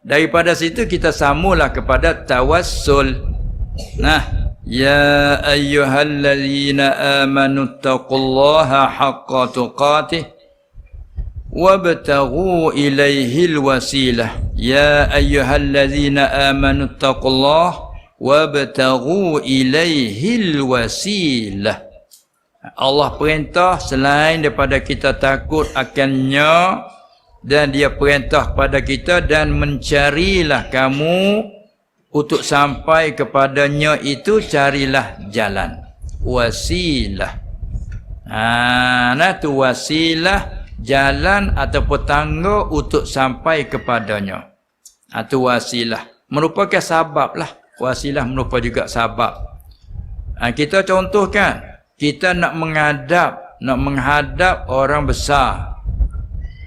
Daripada situ kita samalah kepada tawassul. Nah, ya ayyuhallazina amanu taqullaha haqqa tuqatih wabtaghu ilaihil wasilah. Ya ayyuhallazina amanu taqullaha wabtaghu ilaihil wasilah. Allah perintah selain daripada kita takut akannya, dan dia perintah pada kita, dan mencarilah kamu untuk sampai kepadanya itu, carilah jalan wasilah. Nah tu wasilah, jalan ataupun tangga untuk sampai kepadanya. Itu wasilah, merupakan sabab lah. Wasilah merupakan juga sabab. Kita contohkan, kita nak menghadap orang besar.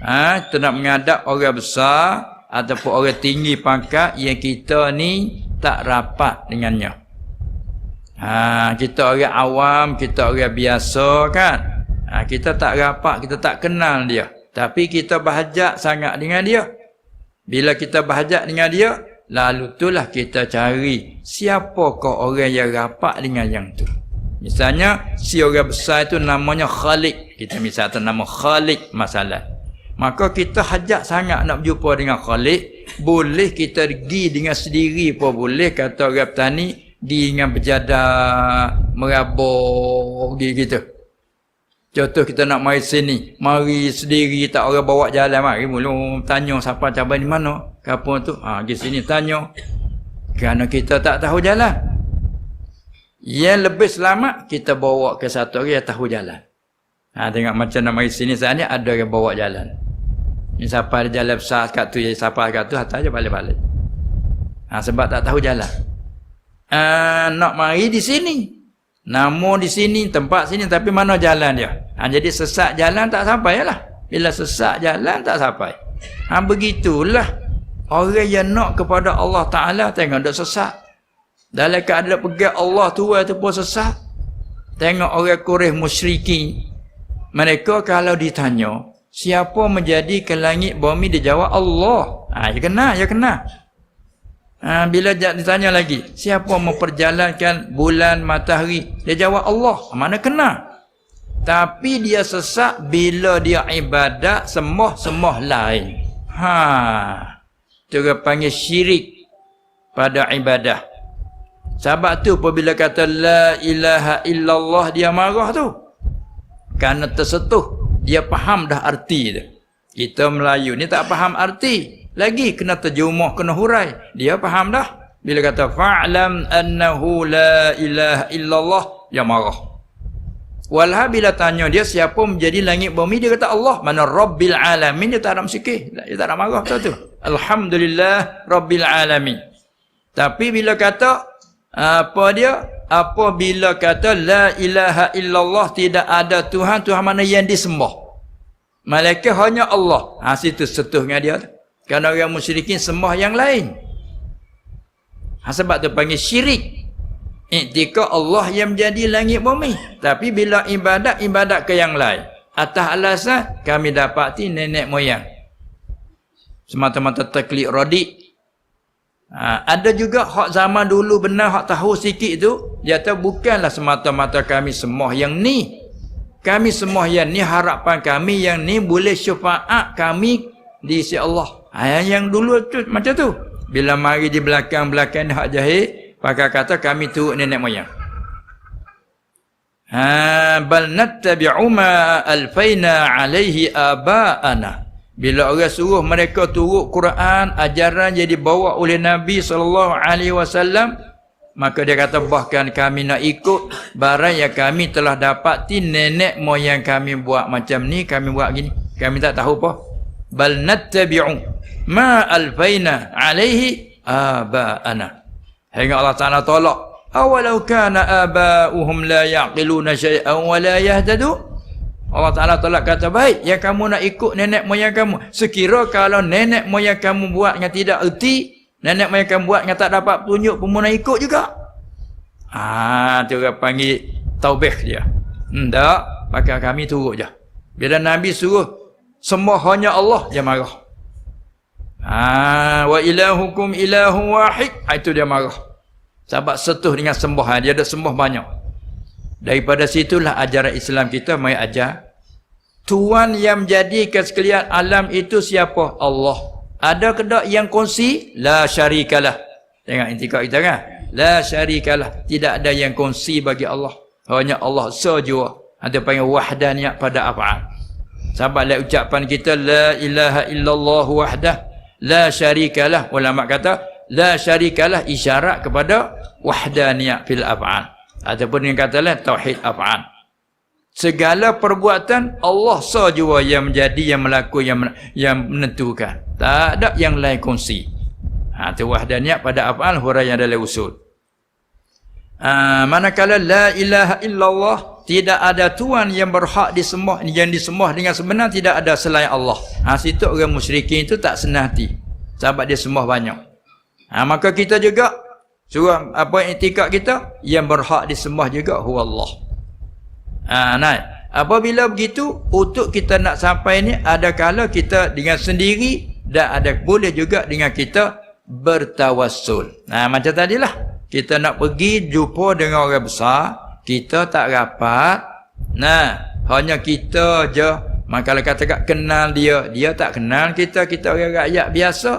Kita nak menghadap orang besar ataupun orang tinggi pangkat yang kita ni tak rapat dengannya. Kita orang awam, kita orang biasa kan. Kita tak rapat, kita tak kenal dia. Tapi kita bahajat sangat dengan dia. Bila kita bahajat dengan dia, lalu itulah kita cari siapakah orang yang rapat dengan yang tu. Misalnya si orang besar itu namanya Khalid. Kita misalnya nama Khalid masalah. Maka kita hajat sangat nak berjumpa dengan Khalid. Boleh kita pergi dengan sendiri pun boleh. Kata orang petani, pergi dengan berjadah, merabur, pergi gitu. Contoh kita nak mari sini, mari sendiri, tak orang bawa jalan, mari mula tanya siapa cabai di mana, kampung tu, pergi sini tanya. Kerana kita tak tahu jalan. Yang lebih selamat, kita bawa ke satu orang yang tahu jalan. Tengok macam nak mari sini saat ni, ada yang bawa jalan. Ni siapa ada jalan besar kat tu, siapa kat tu, hantar je balik-balik. Sebab tak tahu jalan. Nak mari di sini, nama di sini, tempat sini, tapi mana jalan dia? Jadi sesat jalan tak sampai lah. Bila sesat jalan tak sampai. Begitulah orang yang nak kepada Allah Ta'ala, tengok dia sesat. Dalam keadaan pergi Allah Tuhan tu pun sesat. Tengok orang Quraisy musyrikin. Mereka kalau ditanya, siapa menjadikan langit bumi, dia jawab Allah. Ya kena. Bila ditanya lagi, siapa memperjalankan bulan, matahari, dia jawab Allah. Mana kena. Tapi dia sesat bila dia ibadat sembah lain. Itu dia panggil syirik pada ibadah. Sebab tu apabila kata la ilaha illallah, dia marah tu. Kerana tersentuh, dia faham dah arti dia. Kita Melayu ni tak faham arti. Lagi kena terjemah, kena hurai. Dia faham dah. Bila kata fa'lam annahu la ilaha illallah, dia marah. Walha bila tanya dia siapa menjadi langit bumi, dia kata Allah. Mana Rabbil alamin, dia tak ada sikit. Dia tak ada marah tu. Alhamdulillah Rabbil alamin. Tapi bila kata apabila kata la ilaha illallah, tidak ada Tuhan mana yang disembah, malaikat hanya Allah. Situ setuh dengan dia. Kerana orang musyrikin sembah yang lain. Sebab tu panggil syirik. Iktikad Allah yang menjadi langit bumi. Tapi bila ibadat ke yang lain, atas alasan kami dapati nenek moyang, semata-mata taklid radik. Ada juga hak zaman dulu benar, hak tahu sikit tu, dia kata bukanlah semata-mata kami sembah yang ni. Kami sembah yang ni, harapan kami yang ni boleh syafaat kami di sisi Allah. Yang dulu tu macam tu. Bila mari di belakang hak jahil, pakai kata kami turut nenek moyang. Bal nattabi'u ma alfaina alaihi aba'ana. Bila orang suruh mereka turut Quran, ajaran yang dibawa oleh Nabi SAW, maka dia kata bahkan kami nak ikut barang yang kami telah dapati nenek moyang kami buat macam ni, kami buat gini. Kami tak tahu apa. Bal nattabi'u ma alfaina alaihi aba'ana. Hingga Allah Ta'ala tolak. Awalau kana aba'uhum la yaqiluna syai'an wa la yahtadu. Allah Ta'ala tolak kata, baik yang kamu nak ikut nenek moyang kamu. Sekira kalau nenek moyang kamu buat yang tidak erti, nenek moyang kamu buat yang tak dapat petunjuk, pun nak ikut juga. Itu orang panggil taubih dia. Tak, pakai kami turut je. Bila Nabi suruh sembah hanya Allah, dia marah. Wa ilahukum ilahu wahid. Itu dia marah. Sebab setuh dengan sembahan. Dia ada sembah banyak. Daripada situlah ajaran Islam kita mai ajar. Tuan yang menjadikan sekalian alam itu siapa? Allah. Ada ke tak yang kongsi? La syarikalah. Tengok intikad kita kan? La syarikalah. Tidak ada yang kongsi bagi Allah. Hanya Allah saja. Ada panggil wahdaniyah pada af'al. Sebab lah ucapan kita la ilaha illallah wahdah la syarikalah. Ulama kata la syarikalah isyarat kepada wahdaniyah fil af'al. Ataupun yang kata lah tauhid af'al. Segala perbuatan Allah saja yang menjadi, yang melakukan, yang menentukan. Tak ada yang lain kongsi. Itu wahdaniyah pada af'al huraian dalam usul. Manakala la ilaha illallah, tidak ada tuan yang berhak disembah, yang disembah dengan sebenar, tidak ada selain Allah. Situ orang musyrikin itu tak senang hati. Sebab dia sembah banyak. Maka kita juga suruh apa i'tikad kita, yang berhak disembah juga huwa Allah. Apabila begitu, untuk kita nak sampai ni, ada kala kita dengan sendiri dan ada boleh juga dengan kita bertawassul. Macam tadilah, kita nak pergi jumpa dengan orang besar, kita tak rapat. Hanya kita je. Maka kalau kata kenal dia, dia tak kenal kita, kita orang rakyat biasa.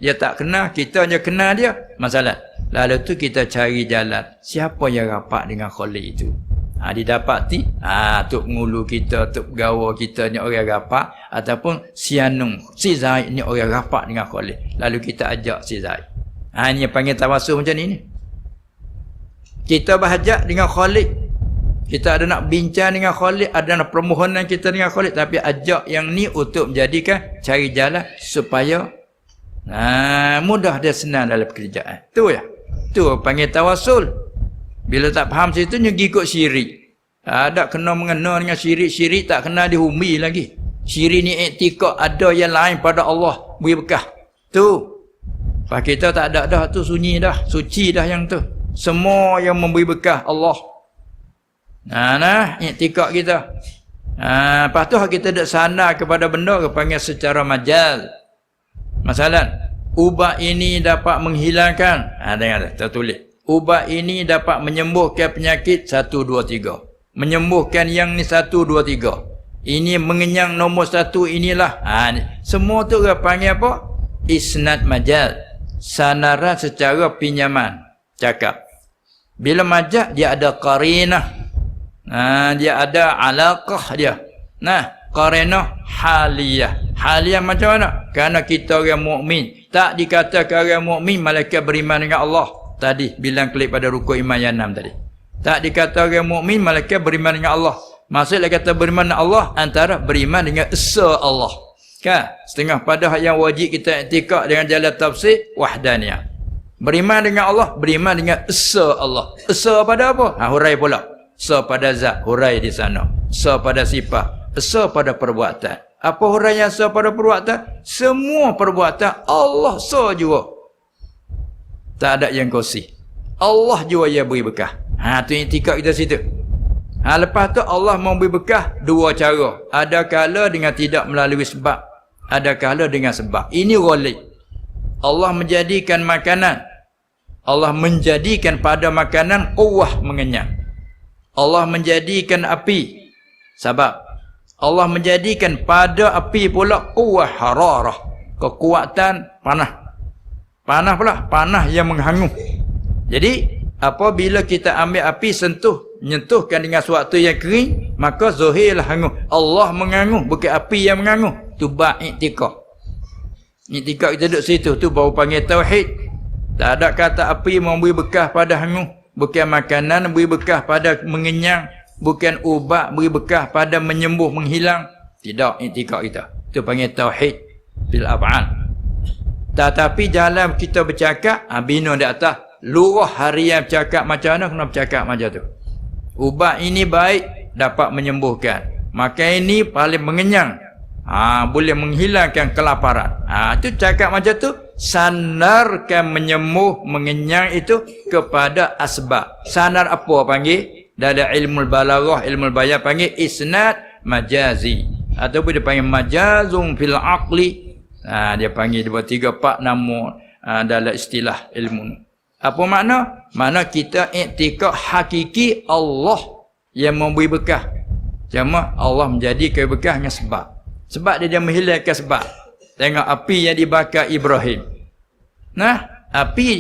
Dia tak kenal, kita je kenal dia. Masalah. Lalu tu kita cari jalan. Siapa yang rapat dengan Khalik itu? Didapati tok ngulu kita, tok gawa kita ni orang rapat, ataupun si Anung, si Zaid ni orang rapat dengan Khalik. Lalu kita ajak si Zaid. Ini panggil tawassul macam ni. Kita berhajat dengan Khalik. Kita ada nak bincang dengan Khalik, ada nak permohonan kita dengan Khalik, tapi ajak yang ni untuk menjadikan cari jalan supaya mudah dia senang dalam pekerjaan. Tu ya. Tu panggil tawassul. Bila tak faham situ, nyegi ikut syirik. Ada kena mengena dengan syirik. Syirik tak kena dihumi lagi. Syirik ni i'tikad ada yang lain pada Allah. Beri bekah. Tu. Pak kita tak ada dah. Tu sunyi dah. Suci dah yang tu. Semua yang memberi bekah Allah. I'tikad kita. Lepas tu kita dak sana kepada benda ke panggil secara majaz. Masalah. Ubat ini dapat menghilangkan. Dengar tertulis. Ubat ini dapat menyembuhkan penyakit 1, 2, 3. Menyembuhkan yang ni 1, 2, 3. Ini mengenyang nombor 1 inilah. Semua tu orang panggil apa? Isnad majaz. Sanaran secara pinjaman. Cakap. Bila majaz dia ada qarinah. Dia ada alaqah dia. Qarinah haliyah. Haliyah macam mana? Kerana kita orang mukmin. Tak dikatakan orang mukmin malaikat beriman dengan Allah. Tadi bilang klik pada rukuk iman yang 6 tadi. Tak dikata orang mukmin malaikat beriman dengan Allah. Maksudnya kata beriman dengan Allah antara beriman dengan esa Allah. Kan? Setengah pada yang wajib kita i'tikad dengan jalan tafsir wahdaniyah. Beriman dengan Allah, beriman dengan esa Allah. Esa pada apa? Hurai pula. Esa pada zat, hurai di sana. Esa pada sifat, esa pada perbuatan. Apa hurai yang esa pada perbuatan? Semua perbuatan Allah saja. Tak ada yang kongsi. Allah jua yang beri bekah. Tu i'tikad kita situ. Lepas tu Allah memberi bekah dua cara. Ada kala dengan tidak melalui sebab. Ada kala dengan sebab. Ini ghalib. Allah menjadikan makanan. Allah menjadikan pada makanan quwwah mengenyang. Allah menjadikan api. Sebab. Allah menjadikan pada api pula quwwah hararah. Kekuatan panah. Panah pula, panah yang menghangus. Jadi, apabila kita ambil api nyentuhkan dengan suatu yang kering, maka zahirlah hangus. Allah mengangus, bukan api yang mengangus. Tu bab i'tikad. I'tikad kita duduk situ, tu baru panggil tauhid. Tak ada kata api memberi bekah pada hangus. Bukan makanan beri bekah pada mengenyang. Bukan ubat beri bekah pada menyembuh, menghilang. Tidak, i'tikad kita. Tu panggil tauhid bil af'al. Tetapi jalan kita bercakap, bina di atas. Lurah harian bercakap macam mana, kena bercakap macam tu. Ubat ini baik, dapat menyembuhkan. Makan ini paling mengenyang. Boleh menghilangkan kelaparan. Itu cakap macam tu. Sandarkan menyembuh, mengenyang itu kepada asbab. Sandar apa panggil? Dalam ilmu balaghah, ilmu bayan panggil isnad majazi. Ataupun dia panggil majazum fil aqli. Dia panggil 2, 3, 4 nama dalam istilah ilmu. Apa makna? Makna kita iktikad hakiki Allah yang memberi bekah. Cuma Allah menjadikan bekah dengan sebab. Sebab dia menghilangkan sebab. Tengok api yang dibakar Ibrahim. Api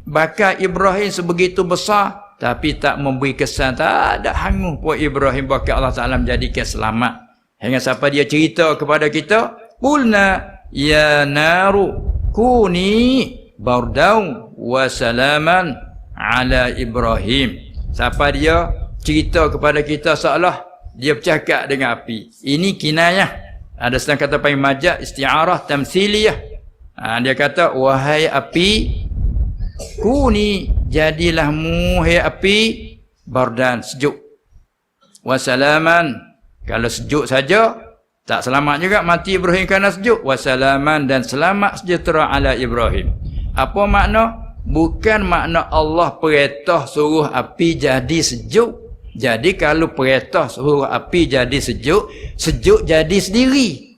bakar Ibrahim sebegitu besar, tapi tak memberi kesan, tak ada hangus pun Ibrahim bakar Allah Ta'ala menjadikan selamat. Hingga siapa dia cerita kepada kita, qulna ya naru kuni bardau wa salaman ala Ibrahim. Siapa dia cerita kepada kita seolah dia bercakap dengan api. Ini kinayah. Ada setengah kata panggil majaz, isti'arah, tamthiliyah. Dia kata, wahai api, kuni, jadilah hai api, bardan, sejuk. Wasalaman, kalau sejuk saja, tak selamat juga, mati Ibrahim kerana sejuk. Wasalaman, dan selamat sejahtera ala Ibrahim. Apa makna? Bukan makna Allah perintah suruh api jadi sejuk. Jadi kalau perintah suruh api jadi sejuk, sejuk jadi sendiri.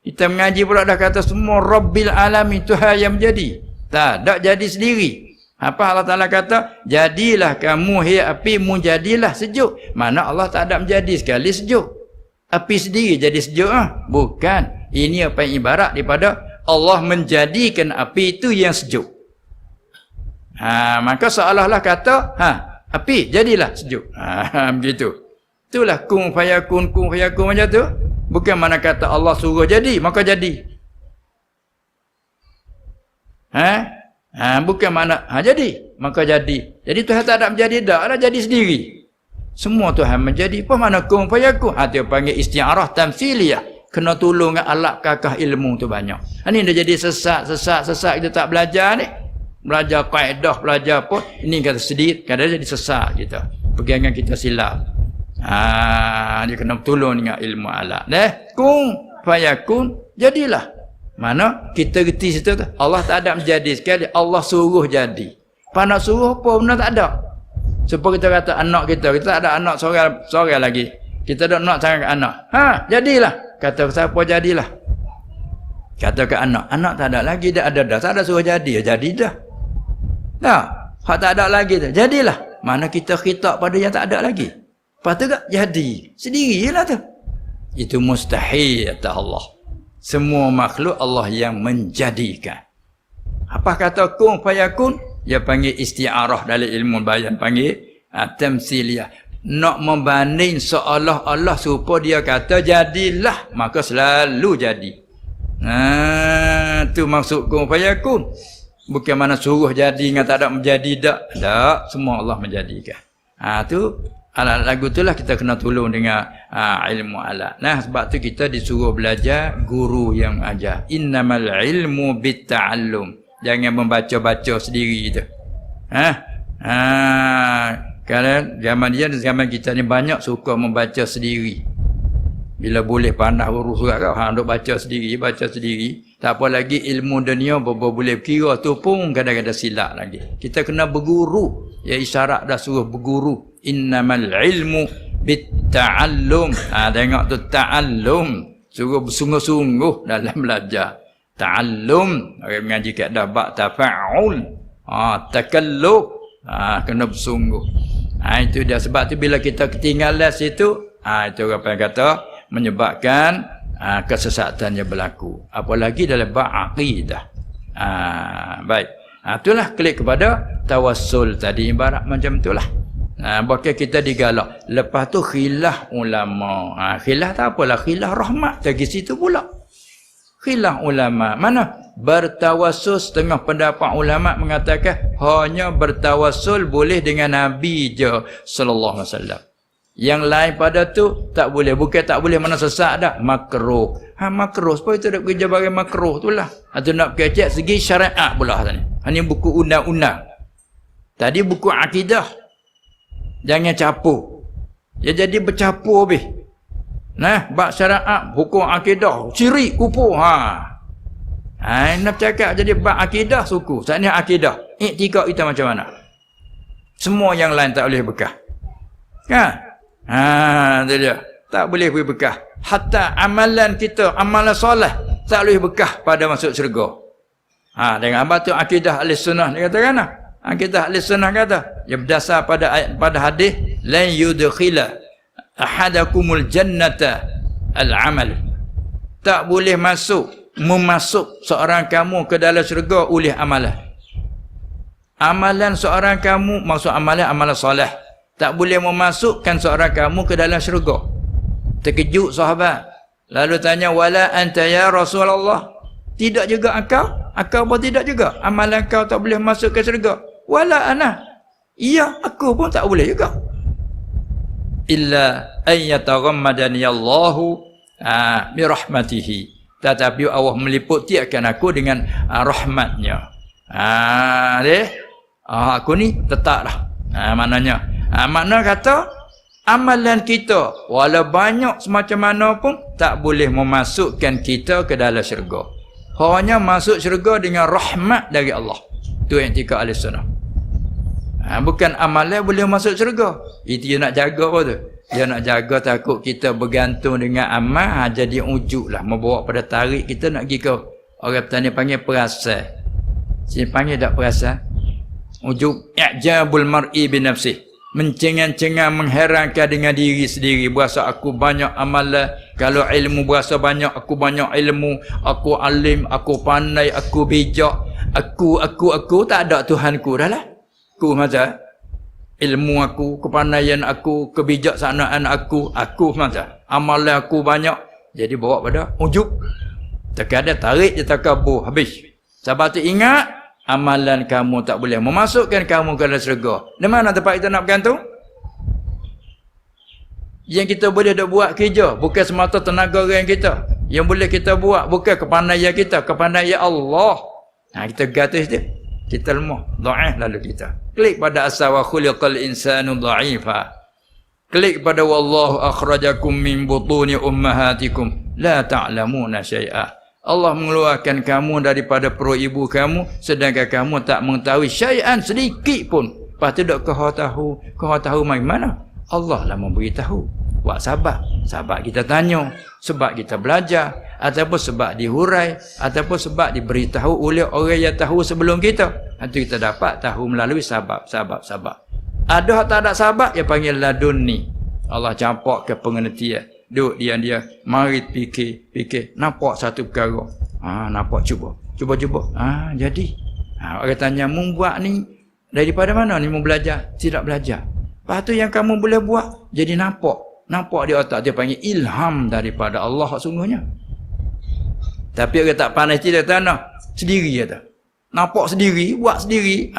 Kita mengaji pula dah kata semua Rabbil Alamin, Tuhan yang menjadi. Tak ada jadi sendiri. Apa Allah Ta'ala kata? Jadilah kamu hai api, jadilah sejuk. Mana Allah tak ada menjadi sekali sejuk. Api sendiri jadi sejuk. Bukan. Ini apa yang ibarat daripada Allah menjadikan api itu yang sejuk. Maka seolah-olah kata, api jadilah sejuk. Begitu. Itulah kun fayakun macam tu. Bukan mana kata Allah suruh jadi, maka jadi. Bukan mana jadi, maka jadi. Jadi Tuhan tak ada menjadi, dah jadi sendiri. Semua Tuhan menjadi. Apa mana kun fayakun? Dia panggil isti'arah tamthiliyah. Kena tolong dengan alat kakah ilmu tu banyak. Ini dah jadi sesat. Kita tak belajar ni. Belajar kaedah, belajar apa. Ini kata sedih, kadang jadi sesat kita. Pegangan kita silap. Dia kena tolong dengan ilmu alat. Kun fayakun, jadilah. Mana kita reti situ tu, Allah tak ada menjadi sekali, Allah suruh jadi. Apa nak suruh apa benda tak ada. Supaya kita kata anak kita tak ada anak seorang lagi. Kita ada nak sangat anak. Jadilah. Kata siapa jadilah. Kata ke anak tak ada lagi, dah ada dah. Tak ada suruh jadi dah. Hak tak ada lagi dah. Jadilah. Mana kita khitab pada yang tak ada lagi. Lepas tu tak jadi. Sendirilah tu. Itu mustahil kata Allah. Semua makhluk Allah yang menjadikan. Apa kata kun fayakun? Dia panggil isti'arah dalam ilmu bayan. Panggil tamthiliyah. Nak membanding seolah-olah supaya dia kata jadilah. Maka selalu jadi. Tu maksud kun fayakun. Bukan mana suruh jadi dengan tak ada menjadi tak. Semua Allah menjadikan. Tu alat lagu itulah kita kena tolong dengan ilmu alat. Sebab tu kita disuruh belajar guru yang ajar. Innamal ilmu bitta'allum. Jangan membaca-baca sendiri tu. Kerana zaman kita ni banyak suka membaca sendiri. Bila boleh pandai huruf surat kau, duk baca sendiri. Tak apa lagi ilmu dunia boleh kira tu pun kadang-kadang silap lagi. Kita kena berguru. Ya isyarat dah suruh berguru. Innamal ilmu bitta'allum. Tengok tu ta'allum. Suruh bersungguh-sungguh dalam belajar. Ta'allum. Orang mengaji kat dah bak tafa'ul. Takallub. Kena bersungguh. Itu dia. Sebab tu bila kita ketinggalan situ, itu apa yang kata menyebabkan kesesatan yang berlaku. Apalagi dalam bab akidah. Baik. Itulah klik kepada tawassul tadi, ibarat macam itulah. Bahkan kita digalak. Lepas tu khilaf ulama. Khilaf tak apalah, khilaf rahmat dari situ pula. Khilaf ulama. Mana? Bertawassul, setengah pendapat ulama mengatakan hanya bertawassul boleh dengan Nabi je sallallahu alaihi wasallam. Yang lain pada tu tak boleh. Bukan tak boleh mana sesat dah. Makruh. Makruh. Sebab itu ada kerja bagi makruh tu lah. Atau nak kecek segi syariat pula tadi. Ini buku undang-undang. Tadi buku akidah. Jangan capur. Ya jadi bercapur habis. Bab syariat, hukum akidah, syirik, kufur. Nak cakap jadi bab akidah suku. Saat ni akidah. Iktikad kita macam mana? Semua yang lain tak boleh bekah. Itu dia. Tak boleh beri bekah. Hatta amalan kita, amalan soleh, tak boleh bekah pada masuk syurga. Dengan apa tu akidah Ahlussunnah dia katakan lah. Akidah Ahlussunnah kata, dia berdasar pada hadis, la yudkhila ahadakumul jannata al-amal. Tak boleh memasuk seorang kamu ke dalam syurga oleh amalan. Amalan seorang kamu, maksud amalan soleh, tak boleh memasukkan seorang kamu ke dalam syurga. Terkejut sahabat. Lalu tanya, wala anta ya Rasulullah? Tidak juga Akau pun tidak juga. Amalan kau tak boleh masuk ke syurga. Wala ana. Iya, aku pun tak boleh juga. Illa ayyataghammadani Allahu birahmatihi. Tetapi Allah meliputi akan aku dengan rahmatnya. Aku ni tetaplah. Maknanya. Makna kata, amalan kita, walau banyak semacam mana pun, tak boleh memasukkan kita ke dalam syurga. Hanya masuk syurga dengan rahmat dari Allah. Itu yang tiga Ahlussunnah. Bukan amalan boleh masuk syurga. Itu dia nak jaga apa tu? Dia nak jaga takut kita bergantung dengan amal, jadi ujuk lah. Membawa pada tarik kita nak pergi ke orang petani panggil perasaan. Sini panggil tak perasaan? Ujuk i'jabul mar'i binafsih. Mencengang-cengang, mengherankan dengan diri sendiri. Berasa aku banyak amalan. Kalau ilmu berasa banyak, aku banyak ilmu. Aku alim, aku pandai, aku bijak. Aku. Tak ada Tuhanku dah lah. Aku macam ilmu aku, kepandaian aku, kebijaksanaan aku macam amalan aku banyak. Jadi bawa pada ujub. Terkadang tarik je takabur, habis. Sebab tu ingat, amalan kamu tak boleh memasukkan kamu ke dalam syurga. Di mana tempat kita nak bergantung? Yang kita boleh dah buat kerja, bukan semata tenaga orang kita. Yang boleh kita buat, bukan kepandaian kita, kepandaian Allah. Kita gatus dia. Kita lemah, dhaif lalu kita. Klik pada asal wa khuliqal insanu dha'ifa. Klik pada wallahu akhrajakum min butuni ummahatikum la ta'lamuna syai'a. Allah mengeluarkan kamu daripada perut ibu kamu sedangkan kamu tak mengetahui syai'an sedikit pun. Lepas tu dok kau tahu mai mana? Allah lah memberitahu. Buat sabar kita tanya, sebab kita belajar, ataupun sebab dihurai, ataupun sebab diberitahu oleh orang yang tahu sebelum kita. Itu kita dapat tahu melalui sabar. Ada tak ada sabar, dia panggil ladunni. Allah campak ke pengertian. Duk dia mari fikir, nampak satu perkara. Nampak cuba. Jadi. Orang tanya, mu buat ni daripada mana ni mu belajar? Tidak belajar. Lepas tu yang kamu boleh buat, jadi nampak di otak dia panggil ilham daripada Allah sungguhnya. Tapi orang tak pandai tidak tanah sendiri kata. Nampak sendiri, buat sendiri.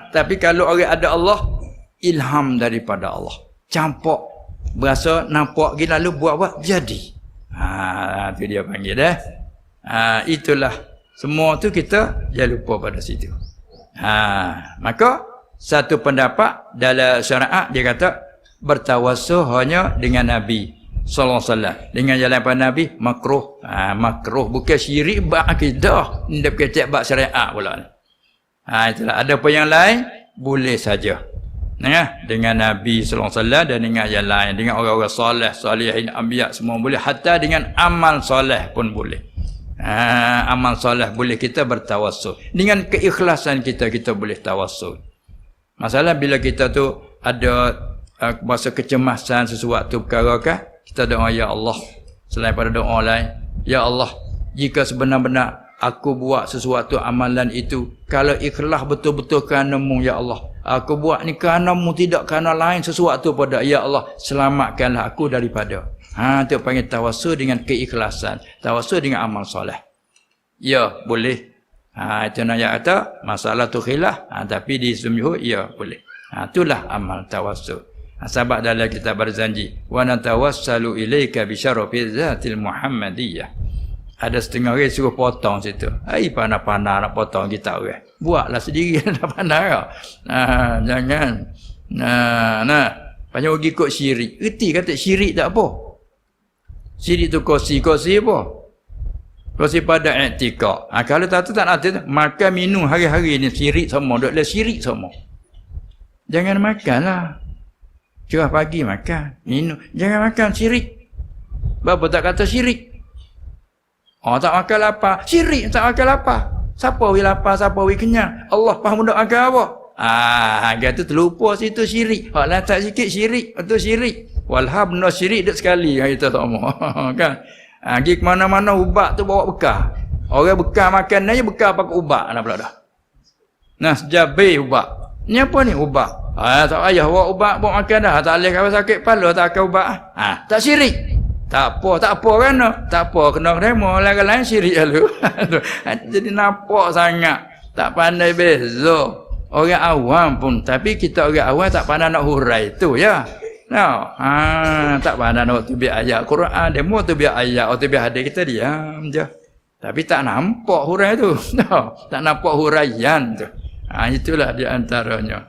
Tapi kalau orang ada Allah, ilham daripada Allah. Campak, berasa nampak gini lalu buat jadi. Itu dia panggil dah. Itulah semua tu kita jangan lupa pada situ. Maka satu pendapat dalam syariat dia kata bertawassul hanya dengan Nabi sallallahu alaihi wasallam. Dengan jalan pada Nabi makruh. Makruh bukan syirik bab akidah, ndak kecek bab syariat pula. Itulah. Ada apa yang lain boleh saja. Dengan Nabi sallallahu alaihi wasallam dan dengan yang lain, dengan orang-orang soleh, salihin, anbiya semua boleh, hatta dengan amal soleh pun boleh. Amal soleh boleh kita bertawassul. Dengan keikhlasan kita boleh tawassul. Masalah bila kita tu ada masa kecemasan sesuatu perkara kan, kita doa ya Allah. Selain pada doa lain, ya Allah, jika sebenar-benar aku buat sesuatu amalan itu, kalau ikhlas betul-betul kerana-Mu ya Allah, aku buat ni kerana-Mu, tidak kerana lain sesuatu pada, ya Allah, selamatkanlah aku daripada. Itu panggil tawassul dengan keikhlasan, tawassul dengan amal soleh. Ya, boleh. Itu nak kata masalah tu khilaf, tapi di sumjuh ya boleh. Itulah amal tawassul. Sebab dalam kitab berzanji, wa natawassalu ilaika bi syarafi zatil muhammadiyah. Ada setengah orang suruh potong situ. Pandai-pandai nak potong kita orang. Buatlah sendiri nak pandai. Jangan. Banyak pergi ikut syirik. Erti kata syirik tak apa. Syirik tu kosi apa? Kosi pada i'tikad. Kalau tak nanti makan minum hari-hari ni syirik semua. Duduklah syirik semua. Jangan makanlah. Curah pagi makan, minum. Jangan makan syirik. Bapa tak kata syirik. Oh, tak makan lapar. Syirik tak makan lapar. Siapa wi lapar, siapa wi kenyang? Allah faham nak makan apa? Kata terlupa situ syirik. Hak lantak sikit syirik, itu syirik. Walhab no syirik dak sekali kita tak mau. Kan? Pergi ke mana-mana ubat tu bawa bekal. Orang bekal makan aja bekal pakai ubat nak pula dah. Nah, sejabe ubat. Ni apa ni ubat? Tak payah bawa ubat bawa makan dah. Tak boleh kalau sakit kepala tak akan ubat. Tak syirik. Tak apa kan? Tak apa kena remo lain syirik lalu. Jadi nampak sangat tak pandai beza. Orang awam pun tapi kita orang awam tak pandai nak hurai tu ya. No. Tak pandai nak tu biar ayat Quran, demo tu biar ayat atau biar hadis kita diam je. Tapi tak nampak hurai tu. No, tak nampak huraian tu. Itulah di antaranya.